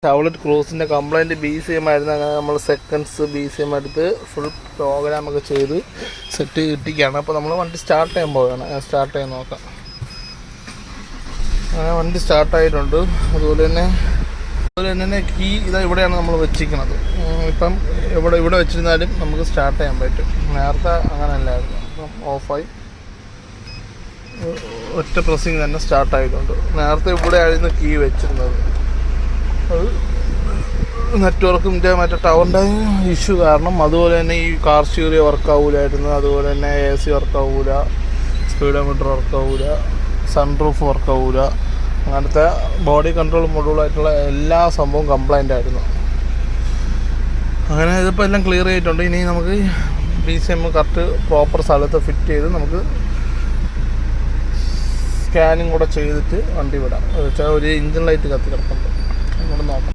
ഷവലറ്റ് ക്രൂസിൻ്റെ complaint BCM ആയിരുന്നു. അങ്ങനെ നമ്മൾ സെക്കൻഡ്സ് BCM എടുത്ത് ഫുൾ പ്രോഗ്രാമൊക്കെ ചെയ്ത് സെറ്റ് കിട്ടിക്കുകയാണ്. അപ്പോൾ നമ്മൾ വണ്ടി സ്റ്റാർട്ട് ചെയ്യാൻ പോവുകയാണ്. സ്റ്റാർട്ട് ചെയ്യാൻ നോക്കാം. അങ്ങനെ വണ്ടി സ്റ്റാർട്ടായിട്ടുണ്ട്. അതുപോലെ തന്നെ കീ ഇതാ ഇവിടെയാണ് നമ്മൾ വെച്ചിരിക്കുന്നത്. ഇപ്പം ഇവിടെ വെച്ചിരുന്നാലും നമുക്ക് സ്റ്റാർട്ട് ചെയ്യാൻ പറ്റും. നേരത്തെ അങ്ങനെയല്ലായിരുന്നു. അപ്പം ഓഫായി ഒറ്റ പ്രസ്സിങ് തന്നെ സ്റ്റാർട്ടായിട്ടുണ്ട്. നേരത്തെ ഇവിടെ ആയിരുന്നു കീ വെച്ചിരുന്നത്. അത് നെറ്റ്വർക്കിൻ്റെ മറ്റേ ടവറിൻ്റെ ഇഷ്യൂ കാരണം. അതുപോലെ തന്നെ ഈ കാർ സ്റ്റീരിയോ വർക്കാവൂലായിരുന്നു. അതുപോലെ തന്നെ AC വർക്കാവൂല, സ്പീഡോമീറ്റർ വർക്കാവൂല, സൺറൂഫ് വർക്കാവൂല. അങ്ങനത്തെ ബോഡി കൺട്രോൾ മൊഡ്യൂളായിട്ടുള്ള എല്ലാ സംഭവവും കംപ്ലൈൻ്റ് ആയിരുന്നു. അങ്ങനെ ഇതിപ്പോൾ എല്ലാം ക്ലിയർ ചെയ്തിട്ടുണ്ട്. ഇനി നമുക്ക് BCM കറക്റ്റ് പ്രോപ്പർ സ്ഥലത്ത് ഫിറ്റ് ചെയ്ത് നമുക്ക് സ്കാനിങ് കൂടെ ചെയ്തിട്ട് വണ്ടി വിടാം. വെച്ചാൽ ഒരു ഇഞ്ചിൻ ലൈറ്റ് കത്തി കിടപ്പുണ്ട്. അങ്ങോട്ട് നോക്കാം.